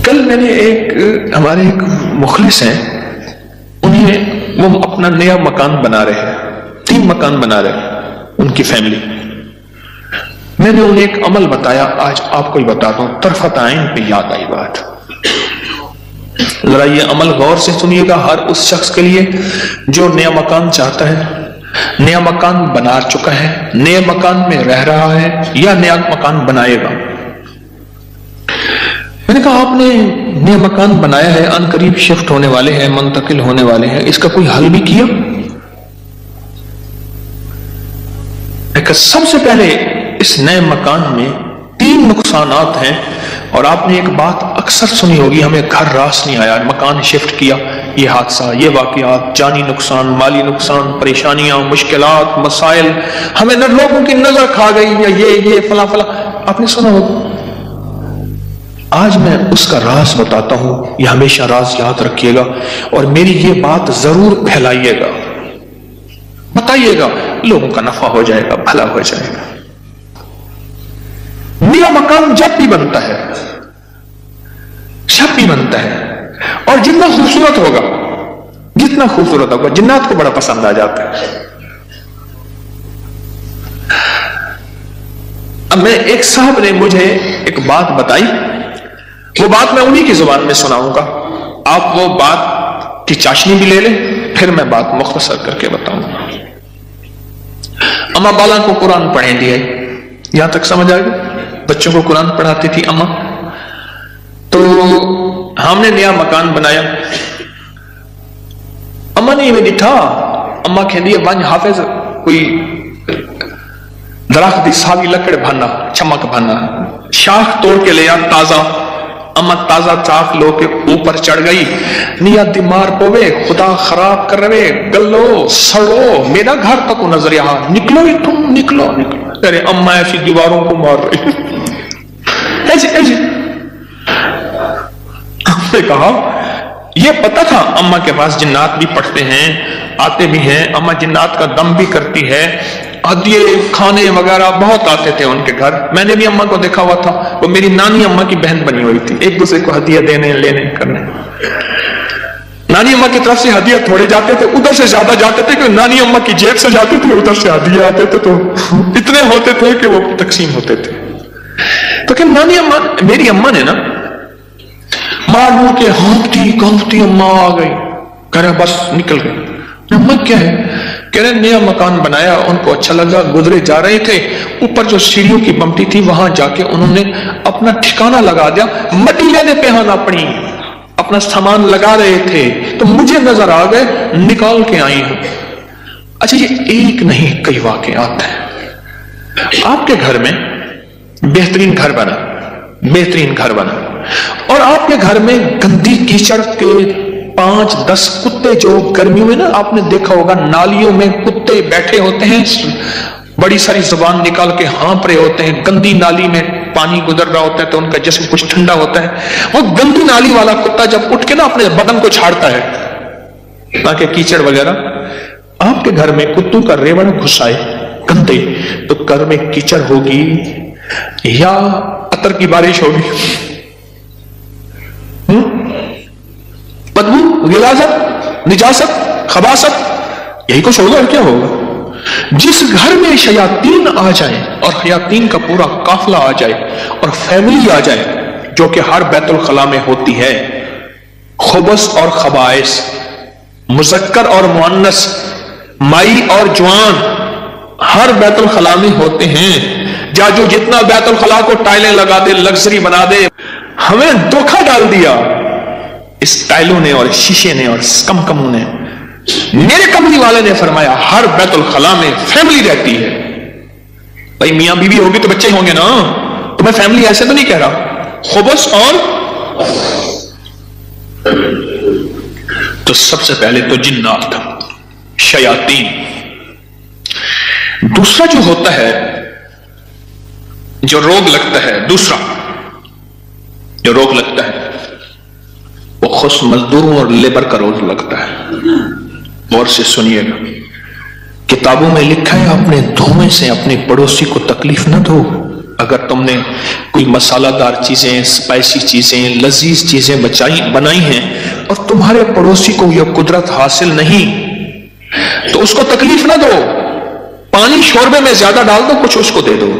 کل میں نے ہمارے ایک مخلص ہیں، وہ اپنا نیا مکان بنا رہے ہیں، 3 مکان بنا رہے ہیں ان کی فیملی. میں نے انہیں ایک عمل بتایا، آج آپ کو ہی بتاتا ہوں، طرفت عین پہ یاد آئی بات. ذرا یہ عمل غور سے سنیے گا، ہر اس شخص کے لیے جو نیا مکان چاہتا ہے، نیا مکان بنا چکا ہے، نئے مکان میں رہ رہا ہے یا نیا مکان بنائے گا. میں نے کہا آپ نے نیا مکان بنایا ہے، ان قریب شفٹ ہونے والے ہیں، منتقل ہونے والے ہیں، اس کا کوئی حل بھی کیا؟ سب سے پہلے اس نئے مکان میں 3 نقصانات ہیں، اور آپ نے ایک بات اکثر سنی ہوگی، ہمیں گھر راس نہیں آیا، مکان شفٹ کیا، یہ حادثہ، یہ واقعات، جانی نقصان، مالی نقصان، پریشانیاں، مشکلات، مسائل، ہمیں لوگوں کی نظر کھا گئی، یا یہ فلاں فلاں، آپ نے سنا ہوگا. آج میں اس کا راز بتاتا ہوں، یہ ہمیشہ راز یاد رکھیے گا، اور میری یہ بات ضرور پھیلائیے گا، بتائیے گا، لوگوں کا نفع ہو جائے گا، بھلا ہو جائے گا. نیا مکان جب بھی بنتا ہے، اور جتنا خوبصورت ہوگا، جنات کو بڑا پسند آ جاتا ہے. اب میں ایک صاحب نے مجھے ایک بات بتائی، وہ بات میں انہی کی زبان میں سناؤں گا، آپ وہ بات کی چاشنی بھی لے لیں، پھر میں بات مختصر کر کے بتاؤں گا. اماں بالا کو قرآن پڑھیں دیا، یہاں تک سمجھ آئے گا؟ بچوں کو قرآن پڑھاتی تھی اماں. تو ہم نے نیا مکان بنایا، اماں نے ہمیں دکھا، اماں کہہ دیا بانج حافظ کوئی درخت دی ساوی لکڑ بھانا، چمک بھانا، شاخ توڑ کے لیا تازہ. اماں تازہ چاخ لو کے اوپر چڑھ گئی، نیا دمار پوے، خدا خراب کر رہے، گلو سڑو، میرا گھر تک نظر یہاں، نکلو ہی تم، نکلو. ارے اماں ایسی دیواروں کو مار رہی، ایسے. ہم نے کہا یہ پتا تھا اماں کے پاس جنات بھی پڑھتے ہیں، آتے بھی ہیں، اماں جنات کا دم بھی کرتی ہے، ہدیے کھانے وغیرہ بہت آتے تھے ان کے گھر. میں نے بھی اماں کو دیکھا ہوا تھا، وہ میری نانی اماں کی بہن بنی ہوئی تھی، ایک دوسرے کو ہدیہ دینے لینے کرنے. نانی اماں کی طرف سے ہدیہ تھوڑے جاتے تھے، ادھر سے زیادہ جاتے تھے کہ نانی اماں کی جیب سے جاتے تھے، ادھر سے ہدیہ آتے تھے، تو اتنے ہوتے تھے کہ وہ تقسیم ہوتے تھے. تو کہ نانی اماں، میری اماں نے نا مار مور کے ہانپتی اماں آ گئی، کہہ رہے بس نکل گئی. اماں کیا ہے؟ کہہ رہے نیا مکان بنایا، ان کو اچھا لگا، گزرے جا رہے تھے، اوپر جو سیڑھیوں کی بمٹی تھی وہاں جا کے انہوں نے اپنا ٹھکانہ لگا دیا، مٹی لینے پہ اپنی اپنا سامان لگا رہے تھے، تو مجھے نظر آ گئے، نکال کے آئی ہوں. اچھا یہ ایک نہیں کئی واقعات ہیں. آپ کے گھر میں بہترین گھر بنا، اور آپ کے گھر میں گندی کیچڑ کے 5-10 کتے، جو گرمیوں میں نا آپ نے دیکھا ہوگا نالیوں میں کتے بیٹھے ہوتے ہیں، بڑی ساری زبان نکال کے ہانپ رہے ہوتے ہیں، گندی نالی میں پانی گزر رہا ہوتا ہے تو ان کا جسم کچھ ٹھنڈا ہوتا ہے. وہ گندی نالی والا کتا جب اٹھ کے نا اپنے بدن کو چھاڑتا ہے تاکہ کیچڑ وغیرہ، آپ کے گھر میں کتوں کا ریوڑ گھسائے گندے، تو گھر میں کیچڑ ہوگی یا عطر کی بارش ہوگی؟ بدبو، غلاظت، نجاست، خباثت، یہی کچھ ہوگا اور کیا ہوگا؟ جس گھر میں شیاطین آ جائیں اور شیاطین کا پورا قافلہ آ جائے اور فیملی آ جائے، جو کہ ہر بیت الخلاء میں ہوتی ہے، خبث اور خبائث، مذکر اور مؤنث، مائی اور جوان، ہر بیت الخلاء میں ہوتے ہیں. جو جتنا بیت الخلاء کو ٹائلیں لگا دے، لگژری بنا دے، ہمیں دھوکہ ڈال دیا اس ٹائلوں نے اور شیشے نے اور کمکموں نے. میرے کمپنی والے نے فرمایا ہر بیت الخلاء میں فیملی رہتی ہے. بھائی میاں بیوی ہوگی تو بچے ہوں گے نا، تو میں فیملی ایسے تو نہیں کہہ رہا. خبث اور تو سب سے پہلے تو جنات، شیاطین. دوسرا جو ہوتا ہے، جو روگ لگتا ہے، دوسرا جو روگ لگتا ہے وہ خص مزدوروں اور لیبر کا روگ لگتا ہے. غور سے سنیے گا، کتابوں میں لکھا ہے اپنے دھوئیں سے اپنے پڑوسی کو تکلیف نہ دو. اگر تم نے کوئی مسالہ چیزیں، اسپائسی چیزیں، لذیذ چیزیں بنائی ہیں اور تمہارے پڑوسی کو یہ قدرت حاصل نہیں، تو اس کو تکلیف نہ دو، پانی شوربے میں زیادہ ڈال دو، کچھ اس کو دے دو۔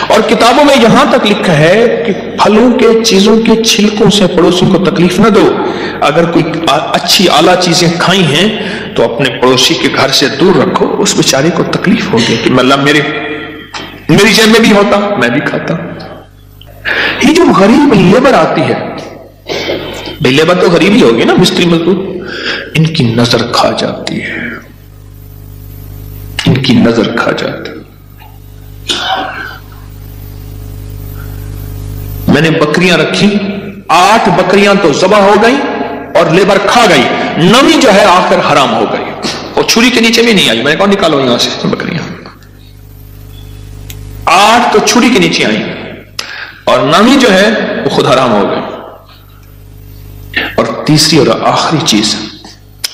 اور کتابوں میں یہاں تک لکھا ہے کہ پھلوں کے چیزوں کے چھلکوں سے پڑوسی کو تکلیف نہ دو۔ اگر کوئی اچھی اعلیٰ چیزیں کھائی ہیں تو اپنے پڑوسی کے گھر سے دور رکھو، اس بیچارے کو تکلیف ہوگی کہ اللہ میری جیب میں بھی ہوتا، میں بھی کھاتا۔ یہ جو غریب لیبر آتی ہے، لیبر تو غریب ہی ہوگی نا، مستری مزدور، ان کی نظر کھا جاتی ہے، ان کی نظر کھا جاتی ہے۔ میں نے بکریاں رکھی، 8 بکریاں تو ذبح ہو گئی اور لیبر کھا گئی، 9ویں جو ہے آخر حرام ہو گئی، اور چھری کے نیچے بھی نہیں آئی۔ میں نے کہا نکالو یہاں سے بکریاں، 8 تو چھری کے نیچے آئی اور 9ویں جو ہے وہ خود حرام ہو گئی۔ اور تیسری اور آخری چیز،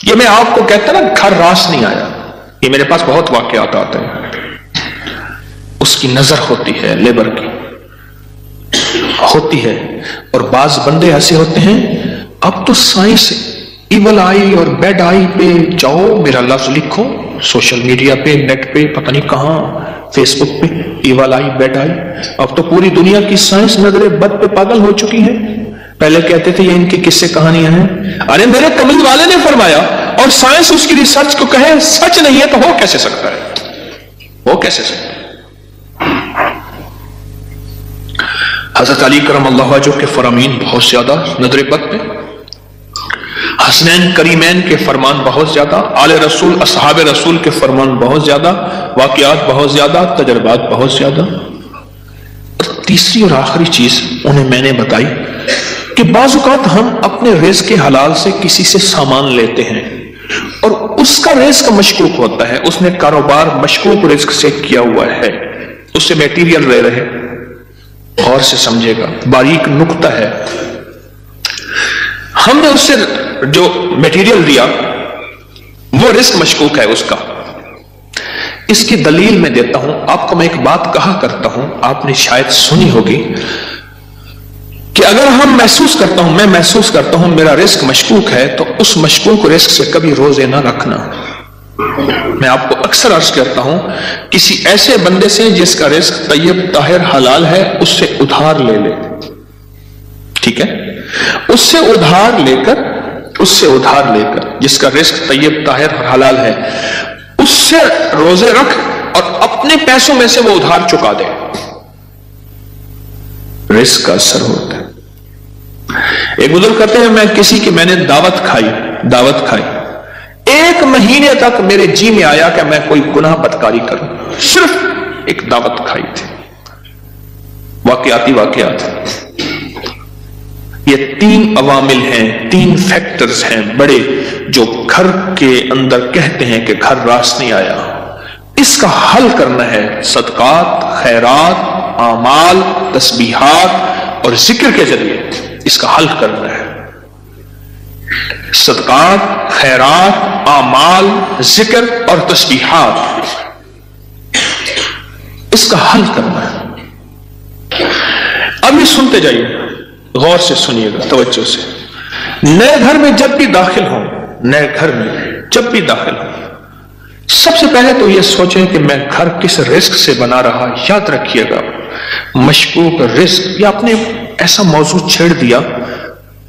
یہ میں آپ کو کہتا نا گھر راس نہیں آیا، یہ میرے پاس بہت واقعات آتے ہیں۔ اس کی نظر ہوتی ہے، لیبر کی ہوتی ہے، اور بعض بندے ایسے ہوتے ہیں، اب تو سائنس ایول آئی اور بیڈ آئی پہ جاؤ، میرا لفظ لکھو سوشل میڈیا پہ، نیٹ پہ، پتہ نہیں کہاں، فیس بک پہ، ایول آئی بیڈ آئی۔ اب تو پوری دنیا کی سائنس نظر بد پہ پاگل ہو چکی ہے۔ پہلے کہتے تھے یہ ان کی قصے کہانیاں ہیں، ارے میرے کملی والے نے فرمایا، اور سائنس اس کی ریسرچ کو کہے سچ نہیں ہے تو ہو کیسے سکتا ہے؟ ہو کیسے سکتا ہے؟ حضرت علی کرم اللہ وجہہ کے فرامین بہت زیادہ نظر بد پہ، حسنین کریمین کے فرمان بہت زیادہ، آل رسول اصحاب رسول کے فرمان بہت زیادہ، واقعات بہت زیادہ، تجربات بہت زیادہ۔ اور تیسری اور آخری چیز انہیں میں نے بتائی کہ بعض اوقات ہم اپنے رزق حلال سے کسی سے سامان لیتے ہیں اور اس کا رزق مشکوک ہوتا ہے، اس نے کاروبار مشکوک رزق سے کیا ہوا ہے، اس سے میٹیریل لے رہے، غور سے سمجھے گا، باریک نقطہ ہے، ہم نے اس سے جو میٹیریل دیا وہ رزق مشکوک ہے اس کا۔ اس کی دلیل میں دیتا ہوں آپ کو، میں ایک بات کہا کرتا ہوں، آپ نے شاید سنی ہوگی کہ اگر ہم محسوس کرتا ہوں، میں محسوس کرتا ہوں میرا رزق مشکوک ہے، تو اس مشکوک رزق سے کبھی روزے نہ رکھنا۔ میں آپ کو اکثر عرض کرتا ہوں، کسی ایسے بندے سے جس کا رزق طیب طاہر حلال ہے، اس سے ادھار لے لے، ٹھیک ہے؟ اس سے ادھار لے کر جس کا رزق طیب طاہر حلال ہے، اس سے روزے رکھ اور اپنے پیسوں میں سے وہ ادھار چکا دے، رزق کا اثر ہوتا ہے۔ ایک بزرگ کہتے ہیں میں نے دعوت کھائی 1 مہینے تک میرے جی میں آیا کہ میں کوئی گناہ بدکاری کروں، صرف ایک دعوت کھائی تھی۔ واقعات یہ 3 عوامل ہیں، 3 فیکٹرز ہیں بڑے، جو گھر کے اندر کہتے ہیں کہ گھر راس نہیں آیا۔ اس کا حل کرنا ہے صدقات، خیرات، اعمال، تسبیحات اور ذکر کے ذریعے، اس کا حل کرنا ہے۔ صدقات، خیرات، اعمال، ذکر اور تسبیحات، اس کا حل کرنا ہے۔ اب یہ سنتے جائیے، غور سے سنیے گا، توجہ سے۔ نئے گھر میں جب بھی داخل ہوں، سب سے پہلے تو یہ سوچیں کہ میں گھر کس رزق سے بنا رہا۔ یاد رکھیے گا، مشکوک رزق، یا آپ نے ایسا موضوع چھیڑ دیا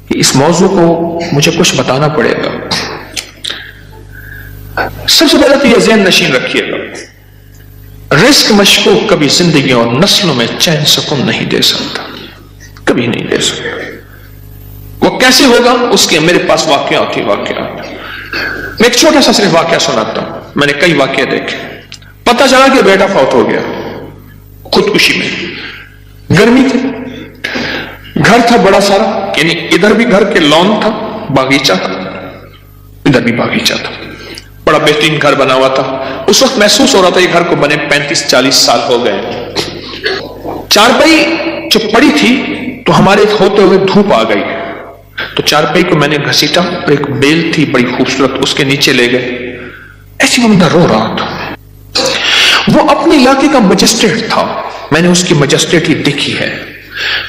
کہ اس موضوع کو مجھے کچھ بتانا پڑے گا۔ سب سے پہلے تو یہ ذہن نشین رکھیے گا، رزق مشکوک کبھی زندگی اور نسلوں میں چین سکون نہیں دے سکتا، کبھی نہیں دے سکتا۔ وہ کیسے ہوگا؟ اس کے میرے پاس واقعات میں ایک چھوٹا سا صرف واقعہ سناتا ہوں۔ میں نے کئی واقعے دیکھے۔ پتہ چلا کہ بیٹا فوت ہو گیا خودکشی میں، گرمی تھی، گھر تھا بڑا سارا، یعنی ادھر بھی گھر کے لان تھا، باغیچہ تھا، ادھر بھی باغیچہ تھا، بڑا بہترین گھر بنا ہوا تھا۔ اس وقت محسوس ہو رہا تھا یہ گھر کو بنے 35-40 سال ہو گئے۔ چارپائی جو پڑی تھی تو ہمارے ہوتے ہوئے دھوپ آ گئی، تو چارپائی کو میں نے گھسیٹا، اور ایک بیل تھی بڑی خوبصورت، اس کے نیچے لے گئے۔ ایسی بندہ رو رہا تھا، وہ اپنے علاقے کا مجسٹریٹ تھا، میں نے اس کی مجسٹریٹ ہی دیکھی ہے۔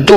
2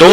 2